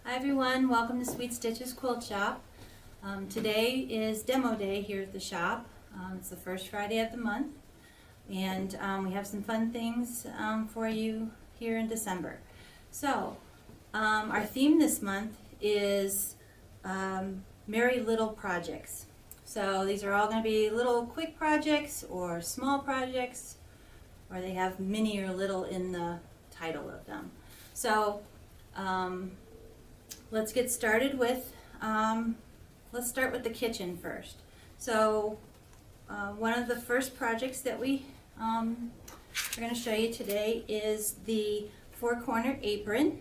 Hi everyone, welcome to Sweet Stitches Quilt Shop. Today is demo day here at the shop. It's the first Friday of the month, and we have some fun things for you here in December. So, our theme this month is Merry Little Projects. So these are all going to be little quick projects or small projects, or they have mini or little in the title of them. So, let's get started with, let's start with the kitchen first. So one of the first projects that we're going to show you today is the four-cornered apron.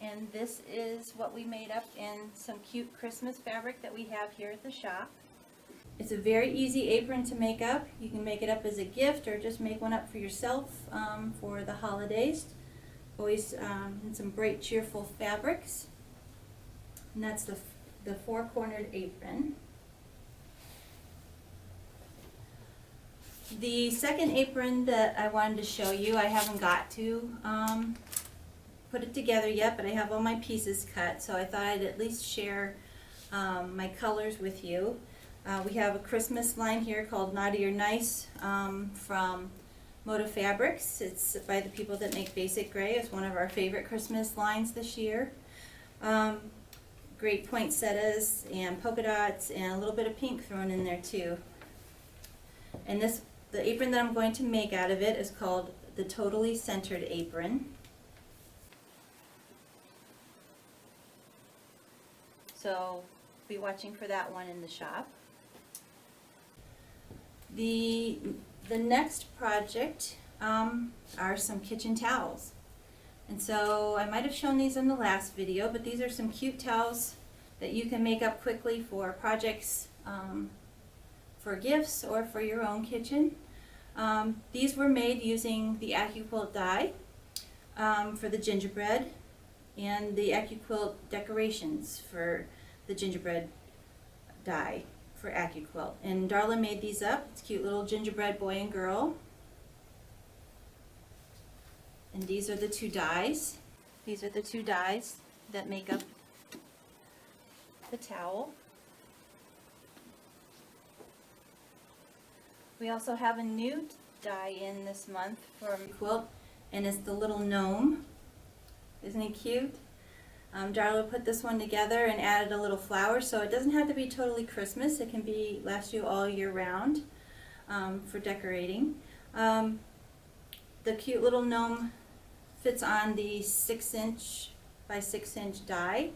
And this is what we made up in some cute Christmas fabric that we have here at the shop. It's a very easy apron to make up. You can make it up as a gift or just make one up for yourself for the holidays. Always in some bright, cheerful fabrics. And that's the four-cornered apron. The second apron that I wanted to show you, I haven't got to put it together yet, but I have all my pieces cut, so I thought I'd at least share my colors with you. We have a Christmas line here called Naughty or Nice from Moda Fabrics. It's by the people that make Basic Gray. It's one of our favorite Christmas lines this year. Great poinsettias and polka dots and a little bit of pink thrown in there too. And the apron that I'm going to make out of it is called the Totally Centered Apron. So be watching for that one in the shop. The next project are some kitchen towels. And so I might have shown these in the last video, but these are some cute towels that you can make up quickly for projects, for gifts or for your own kitchen. These were made using the AccuQuilt die for the gingerbread and the AccuQuilt decorations for the gingerbread die for AccuQuilt. And Darla made these up. It's a cute little gingerbread boy and girl. And these are the two dies. These are the two dies that make up the towel. We also have a new die in this month for quilt, and it's the little gnome. Isn't he cute? Darla put this one together and added a little flower, so it doesn't have to be totally Christmas. It can last you all year round for decorating. The cute little gnome fits on the 6" by 6" die.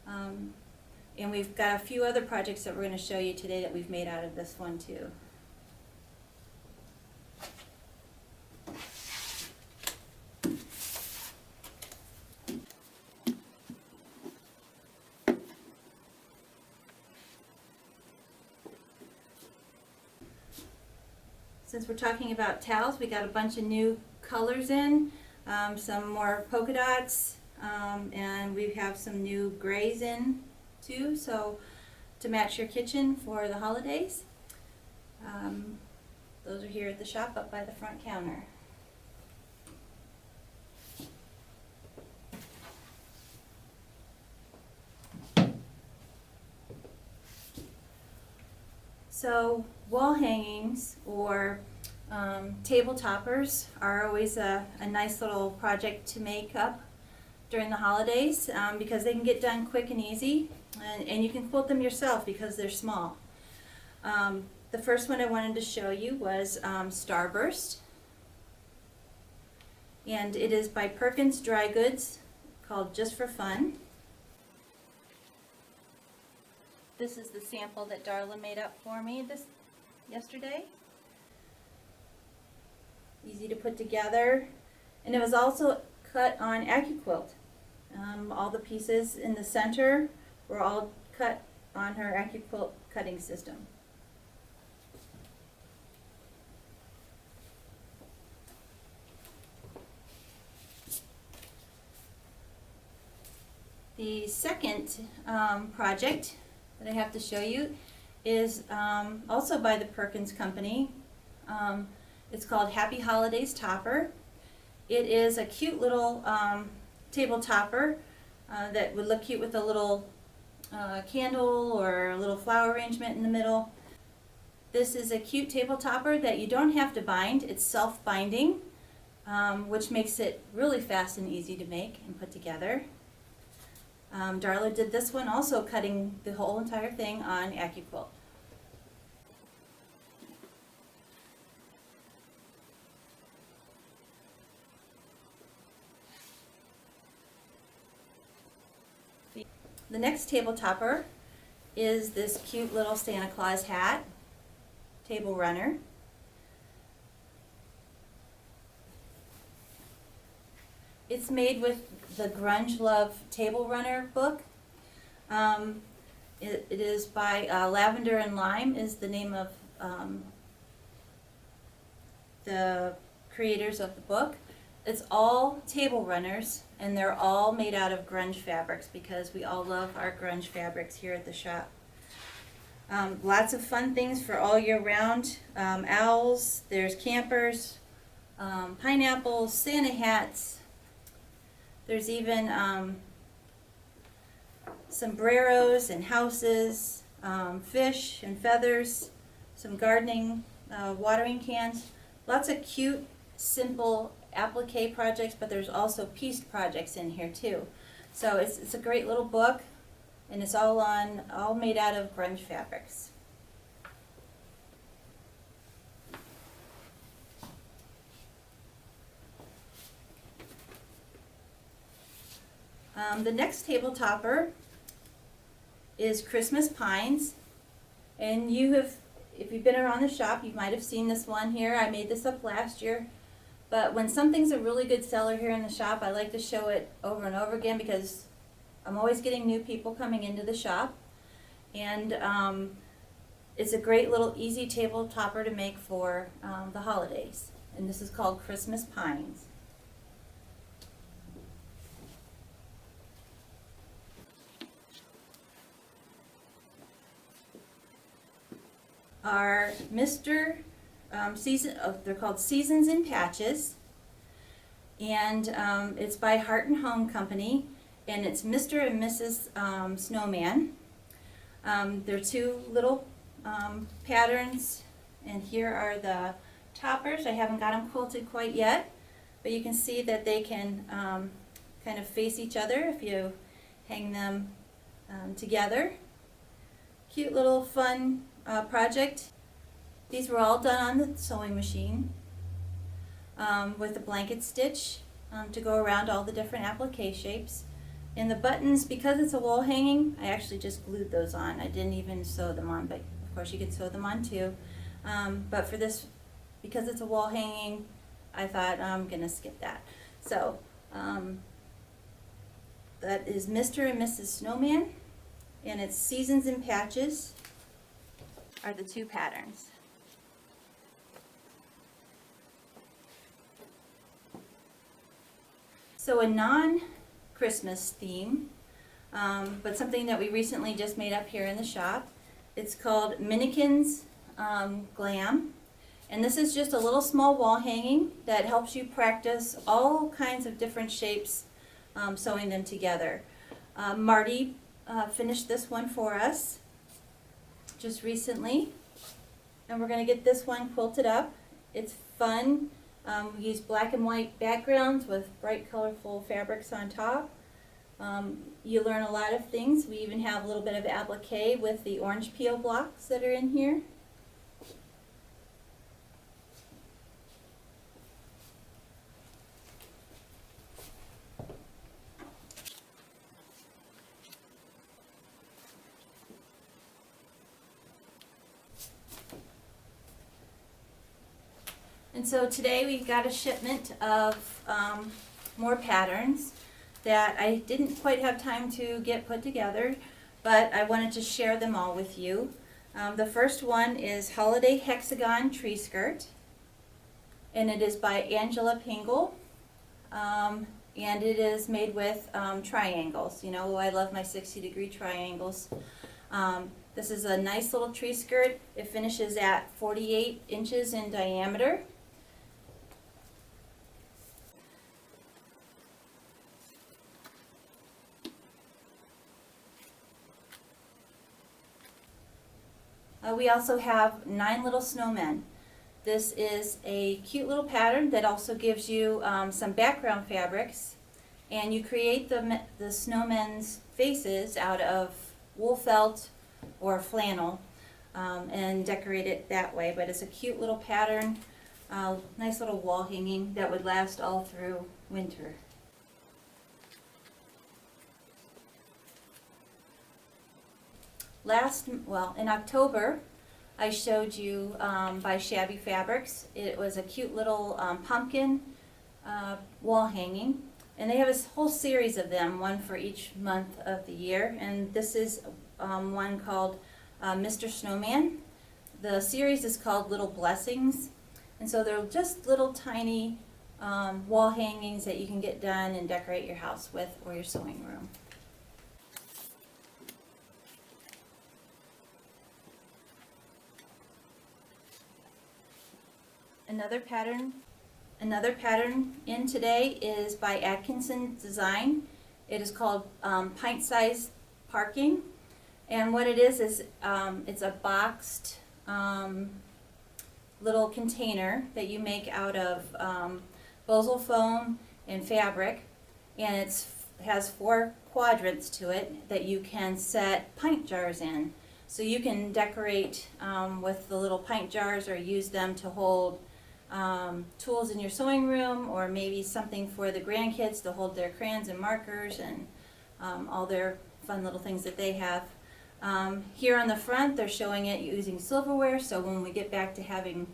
And we've got a few other projects that we're going to show you today that we've made out of this one too. Since we're talking about towels, we got a bunch of new colors in, some more polka dots, and we have some new grays in too, so to match your kitchen for the holidays. Those are here at the shop up by the front counter. So wall hangings or table toppers are always a nice little project to make up during the holidays because they can get done quick and easy, and you can quilt them yourself because they're small. The first one I wanted to show you was Starburst, and it is by Perkins Dry Goods, called Just for Fun. This is the sample that Darla made up for me yesterday. Easy to put together, and it was also cut on AccuQuilt. All the pieces in the center were all cut on her AccuQuilt cutting system. The second project that I have to show you is also by the Perkins Company. It's called Happy Holidays Topper, It is a cute little table topper that would look cute with a little candle or a little flower arrangement in the middle. This is a cute table topper that you don't have to bind. It's self-binding, which makes it really fast and easy to make and put together. Darla did this one also, cutting the whole entire thing on AccuQuilt. The next table topper is this cute little Santa Claus hat, table runner. It's made with the Grunge Love Table Runner book. It is by Lavender and Lime is the name of the creators of the book. It's all table runners, and they're all made out of grunge fabrics because we all love our grunge fabrics here at the shop. Lots of fun things for all year round. Owls, there's campers, pineapples, Santa hats. There's even sombreros and houses, fish and feathers, some gardening, watering cans. Lots of cute, simple applique projects, but there's also pieced projects in here too. So it's a great little book, and it's all made out of grunge fabrics. The next table topper is Christmas Pines, and if you've been around the shop, you might have seen this one here. I made this up last year, but when something's a really good seller here in the shop, I like to show it over and over again because I'm always getting new people coming into the shop, and it's a great little easy table topper to make for the holidays, and this is called Christmas Pines. Our they're called Seasons in Patches, and it's by Heart and Home Company, and it's Mr. and Mrs. Snowman. They're two little patterns, and here are the toppers. I haven't got them quilted quite yet, but you can see that they can kind of face each other if you hang them together. Cute little fun project. These were all done on the sewing machine with a blanket stitch to go around all the different applique shapes. And the buttons, because it's a wall hanging, I actually just glued those on. I didn't even sew them on, but of course you could sew them on too. But for this, because it's a wall hanging, I thought I'm gonna skip that. So that is Mr. and Mrs. Snowman, and it's Seasons in Patches are the two patterns. So a non-Christmas theme, but something that we recently just made up here in the shop. It's called Minnikins Glam, and this is just a little small wall hanging that helps you practice all kinds of different shapes, sewing them together. Marty finished this one for us just recently, and we're going to get this one quilted up. It's fun. We use black and white backgrounds with bright colorful fabrics on top. You learn a lot of things. We even have a little bit of applique with the orange peel blocks that are in here. And so today we've got a shipment of more patterns that I didn't quite have time to get put together, but I wanted to share them all with you. The first one is Holiday Hexagon Tree Skirt, and it is by Angela Pingle, and it is made with triangles. You know, I love my 60-degree triangles. This is a nice little tree skirt. It finishes at 48 inches in diameter. We also have 9 little snowmen. This is a cute little pattern that also gives you some background fabrics, and you create the snowmen's faces out of wool felt or flannel and decorate it that way. But it's a cute little pattern, nice little wall hanging that would last all through winter. In October, I showed you by Shabby Fabrics. It was a cute little pumpkin wall hanging, and they have a whole series of them, one for each month of the year, and this is one called Mr. Snowman. The series is called Little Blessings, and so they're just little tiny wall hangings that you can get done and decorate your house with or your sewing room. Another pattern in today is by Atkinson Design. It is called Pint-Sized Parking, and what it is it's a boxed little container that you make out of Bosal foam and fabric, and it has 4 quadrants to it that you can set pint jars in. So you can decorate with the little pint jars or use them to hold tools in your sewing room, or maybe something for the grandkids to hold their crayons and markers and all their fun little things that they have. Here on the front they're showing it using silverware, so when we get back to having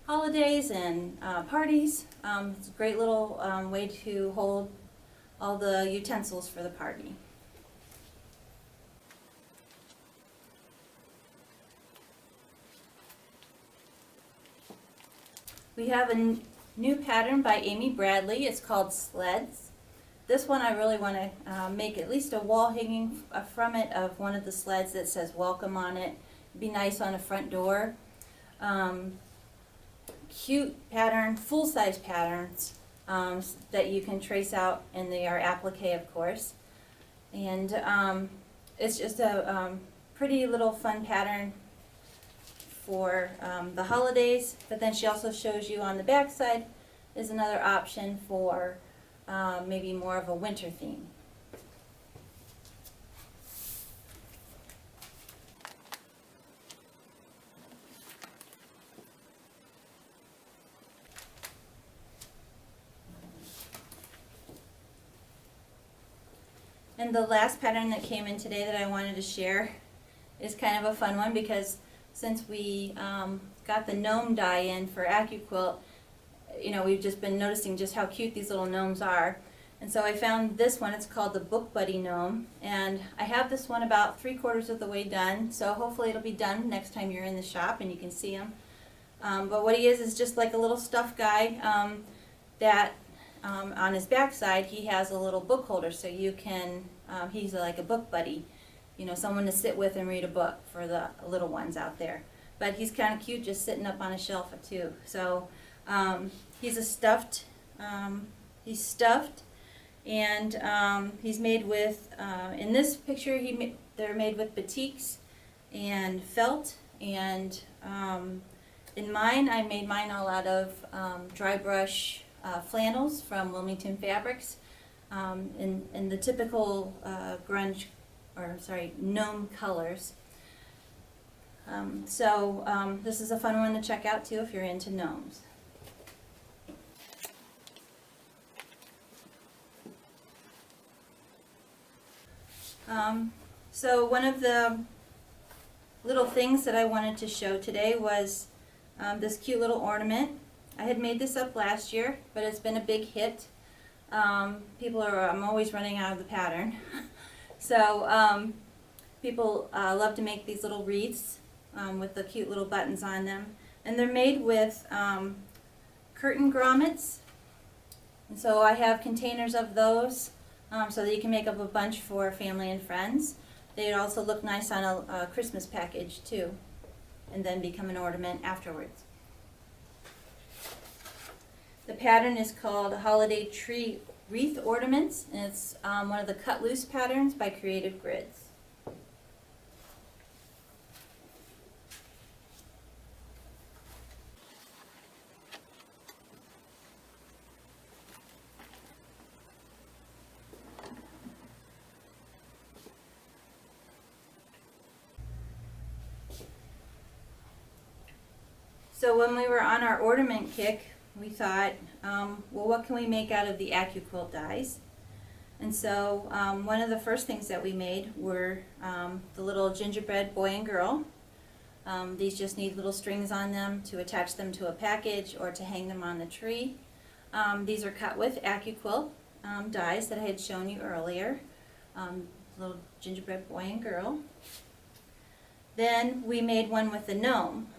holidays and parties, it's a great little way to hold all the utensils for the party. We have a new pattern by Amy Bradley. It's called Sleds. This one I really want to make at least a wall hanging from it of one of the sleds that says welcome on it. It'd be nice on a front door. Cute pattern, full-size patterns that you can trace out, and they are applique, of course. And it's just a pretty little fun pattern for the holidays, but then she also shows you on the back side is another option for maybe more of a winter theme. And the last pattern that came in today that I wanted to share is kind of a fun one, because since we got the gnome die in for AccuQuilt, we've just been noticing just how cute these little gnomes are. And so I found this one. It's called the Book Buddy Gnome, and I have this one about 3/4 of the way done, so hopefully it'll be done next time you're in the shop and you can see him. But what he is just like a little stuffed guy that on his backside he has a little book holder, so you can, he's like a book buddy. Someone to sit with and read a book for the little ones out there. But he's kind of cute just sitting up on a shelf too. So he's stuffed, and he's made with, in this picture they're made with batiks and felt, and in mine I made mine all out of dry brush flannels from Wilmington Fabrics in the typical gnome colors. This is a fun one to check out too if you're into gnomes. So one of the little things that I wanted to show today was this cute little ornament. I had made this up last year, but it's been a big hit. I'm always running out of the pattern. So people love to make these little wreaths with the cute little buttons on them. And they're made with curtain grommets. And so I have containers of those so that you can make up a bunch for family and friends. They'd also look nice on a Christmas package too, and then become an ornament afterwards. The pattern is called Holiday Tree Wreath Ornaments, and it's one of the cut loose patterns by Creative Grids. So when we were on our ornament kick, we thought, well, what can we make out of the AccuQuilt dies? And so one of the first things that we made were the little gingerbread boy and girl. These just need little strings on them to attach them to a package or to hang them on the tree. These are cut with AccuQuilt dies that I had shown you earlier. Little gingerbread boy and girl. Then we made one with the gnome,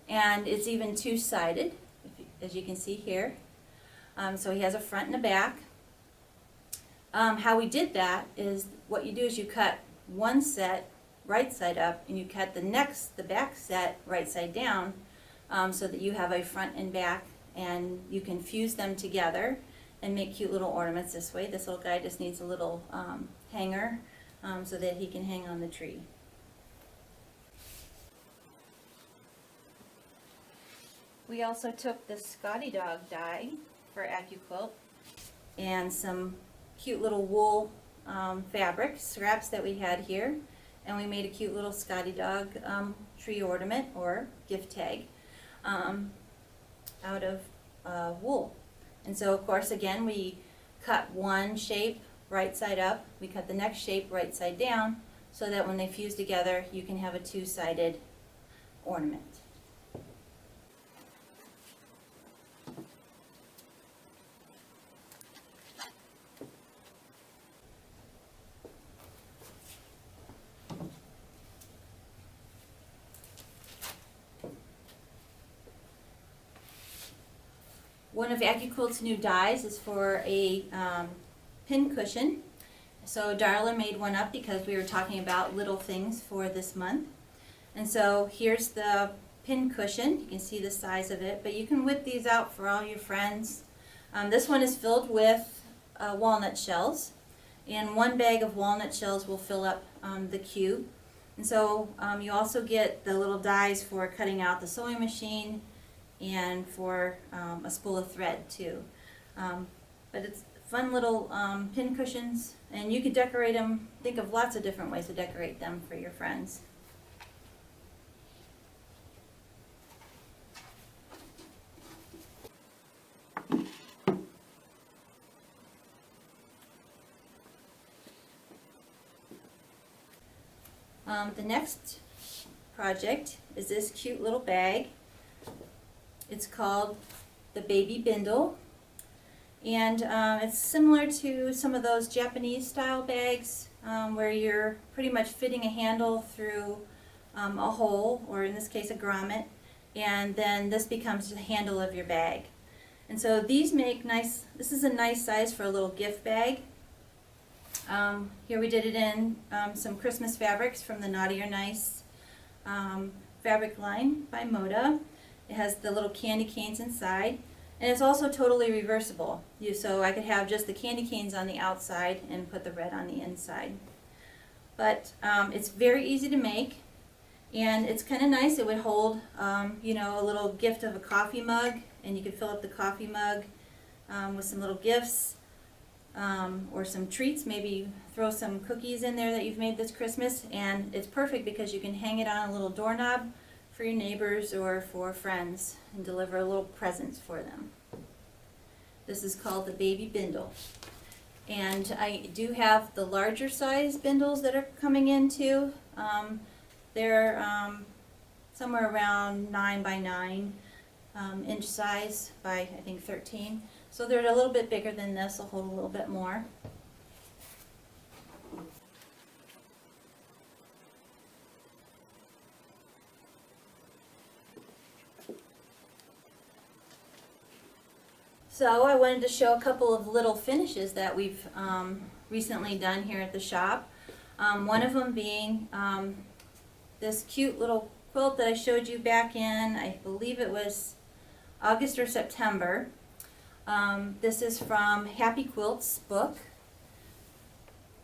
and it's even two-sided, as you can see here. So he has a front and a back. How we did that is, what you do is you cut one set right side up, and you cut the back set right side down, so that you have a front and back, and you can fuse them together and make cute little ornaments this way. This little guy just needs a little hanger so that he can hang on the tree. We also took the Scotty Dog die for AccuQuilt and some cute little wool fabric scraps that we had here, and we made a cute little Scotty Dog tree ornament or gift tag out of wool. And so, of course, again, we cut one shape right side up, we cut the next shape right side down, so that when they fuse together, you can have a two-sided ornament. One of AccuQuilt's new dies is for a pin cushion. So Darla made one up because we were talking about little things for this month. And so here's the pin cushion. You can see the size of it, but you can whip these out for all your friends. This one is filled with walnut shells, and one bag of walnut shells will fill up the cube. And so you also get the little dies for cutting out the sewing machine and for a spool of thread too. But it's fun little pin cushions, and you could decorate them. Think of lots of different ways to decorate them for your friends. The next project is this cute little bag. It's called the Baby Bindle, and it's similar to some of those Japanese style bags where you're pretty much fitting a handle through a hole, or in this case a grommet, and then this becomes the handle of your bag. And so these make nice, this is a nice size for a little gift bag. Here we did it in some Christmas fabrics from the Naughty or Nice fabric line by Moda. It has the little candy canes inside, and it's also totally reversible. So I could have just the candy canes on the outside and put the red on the inside. But it's very easy to make, and it's kind of nice. It would hold, you know, a little gift of a coffee mug, and you could fill up the coffee mug with some little gifts or some treats. Maybe throw some cookies in there that you've made this Christmas, and it's perfect because you can hang it on a little doorknob for your neighbors or for friends and deliver a little presents for them. This is called the Baby Bindle. And I do have the larger size bindles that are coming in too. They're somewhere around 9 by 9 inch size by I think 13. So they're a little bit bigger than this. They'll hold a little bit more. So I wanted to show a couple of little finishes that we've recently done here at the shop. One of them being this cute little quilt that I showed you back in, I believe it was August or September. This is from Happy Quilt's book.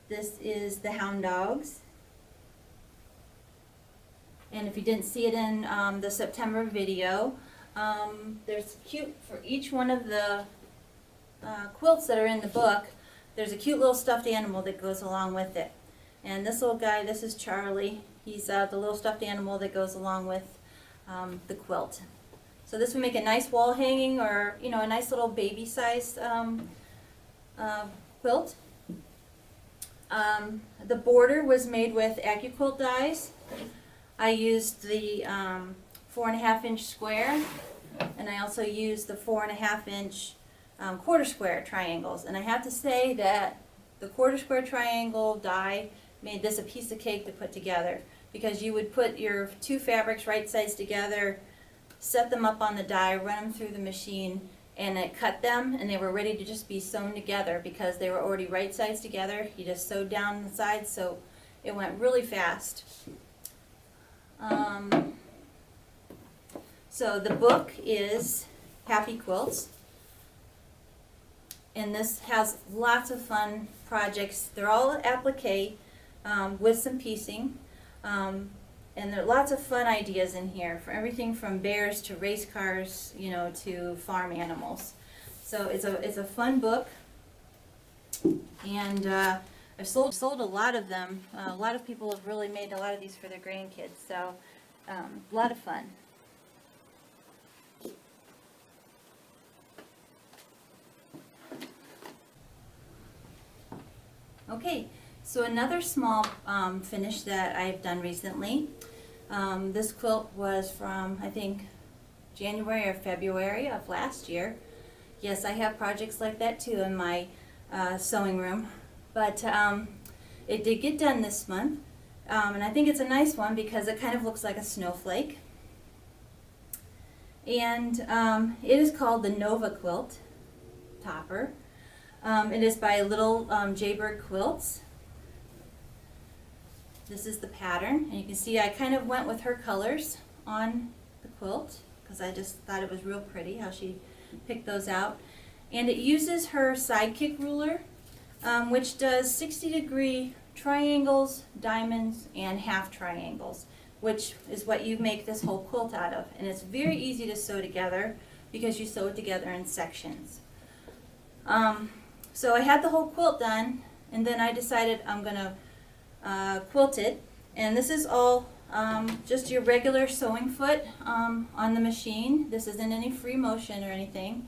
This is the Hound Dogs. And if you didn't see it in the September video, there's cute, for each one of the quilts that are in the book, there's a cute little stuffed animal that goes along with it. And this little guy, this is Charlie. He's the little stuffed animal that goes along with the quilt. So this would make a nice wall hanging, or a nice little baby sized quilt. The border was made with AccuQuilt dies. I used the 4.5-inch square, and I also used the 4.5-inch quarter square triangles. And I have to say that the quarter square triangle die made this a piece of cake to put together, because you would put your two fabrics right sides together, set them up on the die, run them through the machine, and it cut them, and they were ready to just be sewn together because they were already right sides together. You just sewed down the sides, so it went really fast. So the book is Happy Quilts, and this has lots of fun projects. They're all applique with some piecing, and there are lots of fun ideas in here, for everything from bears to race cars, to farm animals. So it's a fun book, and I've sold a lot of them. A lot of people have really made a lot of these for their grandkids, so a lot of fun. Okay, so another small finish that I've done recently. This quilt was from, I think, January or February of last year. Yes, I have projects like that too in my sewing room, but it did get done this month, and I think it's a nice one because it kind of looks like a snowflake. And it is called the Nova Quilt Topper. It is by Little Jaybird Quilts. This is the pattern, and you can see I kind of went with her colors on the quilt because I just thought it was real pretty how she picked those out. And it uses her sidekick ruler, which does 60-degree triangles, diamonds, and half triangles, which is what you make this whole quilt out of. And it's very easy to sew together because you sew it together in sections. So I had the whole quilt done, and then I decided I'm going to quilt it. And this is all just your regular sewing foot on the machine. This isn't any free motion or anything.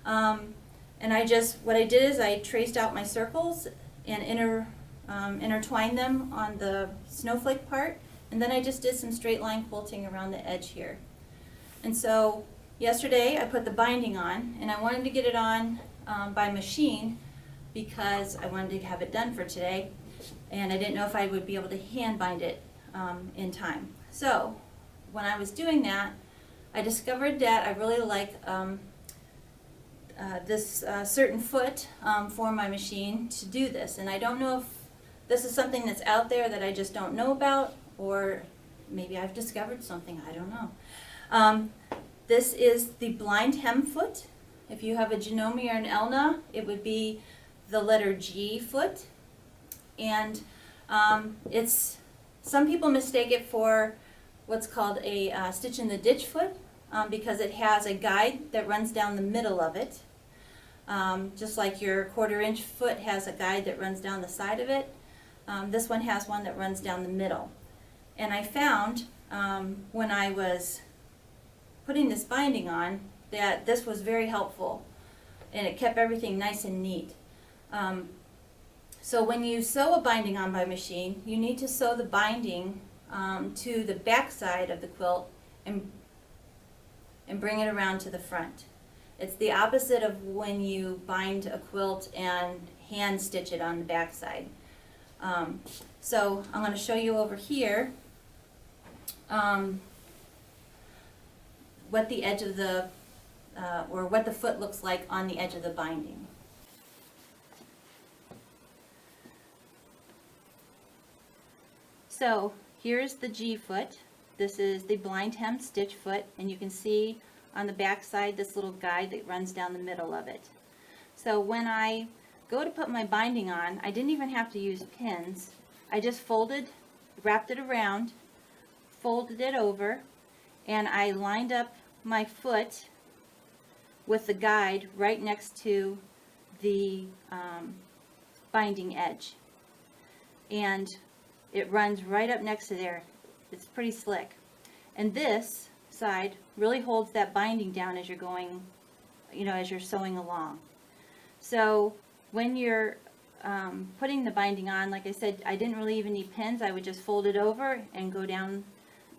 And what I did is I traced out my circles and intertwined them on the snowflake part, and then I just did some straight line quilting around the edge here. And so yesterday I put the binding on, and I wanted to get it on by machine because I wanted to have it done for today, and I didn't know if I would be able to hand bind it in time. So when I was doing that, I discovered that I really like this certain foot for my machine to do this, and I don't know if this is something that's out there that I just don't know about, or maybe I've discovered something, I don't know. This is the blind hem foot. If you have a Janome or an Elna, it would be the letter G foot. And some people mistake it for what's called a stitch in the ditch foot because it has a guide that runs down the middle of it. Just like your 1/4-inch foot has a guide that runs down the side of it, this one has one that runs down the middle. And I found when I was putting this binding on that this was very helpful, and it kept everything nice and neat. So when you sew a binding on by machine, you need to sew the binding to the back side of the quilt and bring it around to the front. It's the opposite of when you bind a quilt and hand stitch it on the back side. So I'm going to show you over here what the edge of the or what the foot looks like on the edge of the binding. So here's the G foot. This is the blind hem stitch foot, and you can see on the back side this little guide that runs down the middle of it. So when I go to put my binding on, I didn't even have to use pins. I just wrapped it around, folded it over, and I lined up my foot with the guide right next to the binding edge. And it runs right up next to there. It's pretty slick. And this side really holds that binding down as you're going, as you're sewing along. So when you're putting the binding on, like I said, I didn't really even need pins. I would just fold it over and go down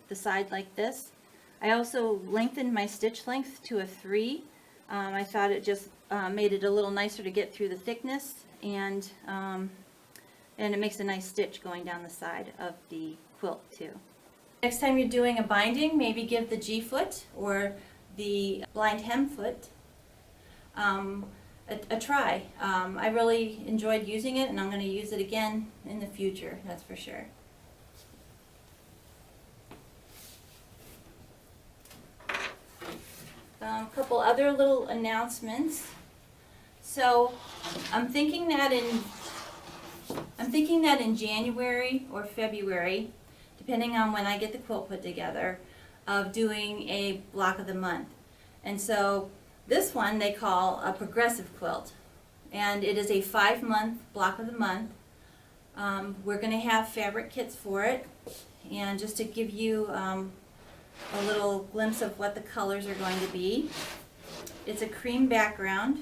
the side like this. I also lengthened my stitch length to a 3. I thought it just made it a little nicer to get through the thickness, and it makes a nice stitch going down the side of the quilt too. Next time you're doing a binding, maybe give the G-foot or the blind hem foot a try. I really enjoyed using it, and I'm going to use it again in the future, that's for sure. A couple other little announcements. So I'm thinking that in January or February, depending on when I get the quilt put together, of doing a block of the month. And so this one they call a progressive quilt, and it is a 5-month block of the month. We're going to have fabric kits for it, and just to give you a little glimpse of what the colors are going to be. It's a cream background,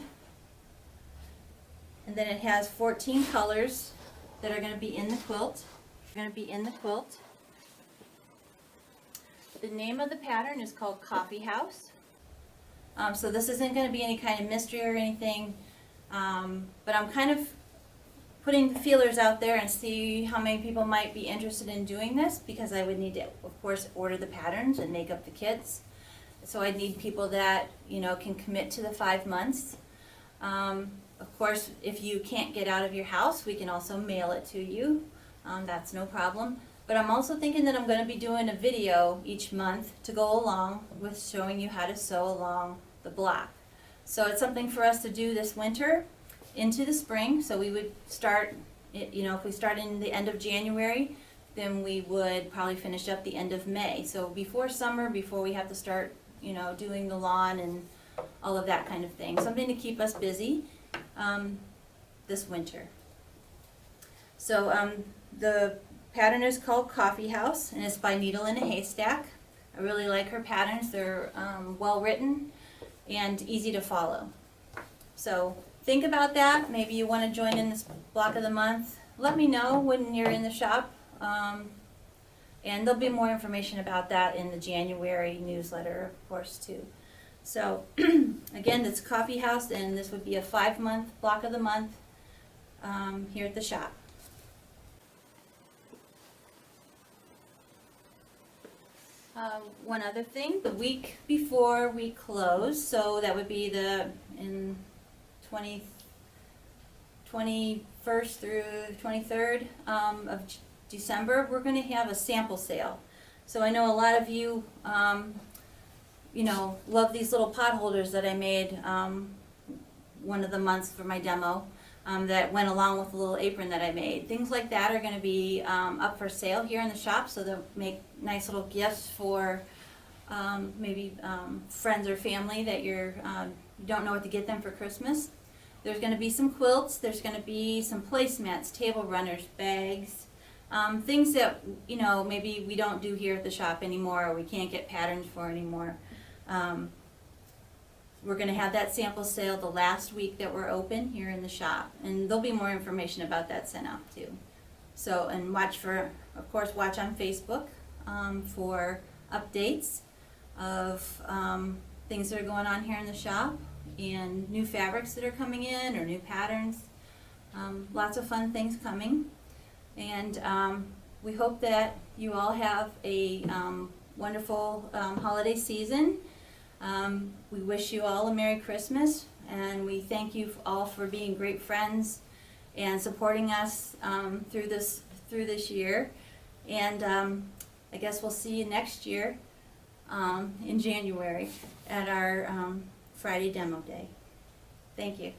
and then it has 14 colors that are going to be in the quilt. The name of the pattern is called Coffee House. So this isn't going to be any kind of mystery or anything, but I'm kind of putting the feelers out there and see how many people might be interested in doing this, because I would need to, of course, order the patterns and make up the kits. So I'd need people that, can commit to the 5 months. Of course, if you can't get out of your house, we can also mail it to you. That's no problem. But I'm also thinking that I'm going to be doing a video each month to go along with showing you how to sew along the block. So it's something for us to do this winter into the spring. So we would start, if we start in the end of January, then we would probably finish up the end of May. So before summer, before we have to start, doing the lawn and all of that kind of thing. Something to keep us busy this winter. So the pattern is called Coffee House, and it's by Needle in a Haystack. I really like her patterns. They're well written and easy to follow. So think about that. Maybe you want to join in this block of the month. Let me know when you're in the shop, and there'll be more information about that in the January newsletter, of course, too. So again, it's Coffee House, and this would be a 5-month block of the month here at the shop. One other thing, the week before we close, so that would be in 21st through 23rd of December, we're going to have a sample sale. So I know a lot of you, love these little pot holders that I made one of the months for my demo. That went along with the little apron that I made. Things like that are going to be up for sale here in the shop, so they'll make nice little gifts for maybe friends or family that you don't know what to get them for Christmas. There's going to be some quilts, there's going to be some placemats, table runners, bags, things that maybe we don't do here at the shop anymore, or we can't get patterns for anymore. We're going to have that sample sale the last week that we're open here in the shop, and there'll be more information about that sent out too. So, and watch on Facebook for updates of things that are going on here in the shop, and new fabrics that are coming in, or new patterns. Lots of fun things coming, and we hope that you all have a wonderful holiday season. We wish you all a Merry Christmas, and we thank you all for being great friends and supporting us through this year. And I guess we'll see you next year in January at our Friday demo day. Thank you.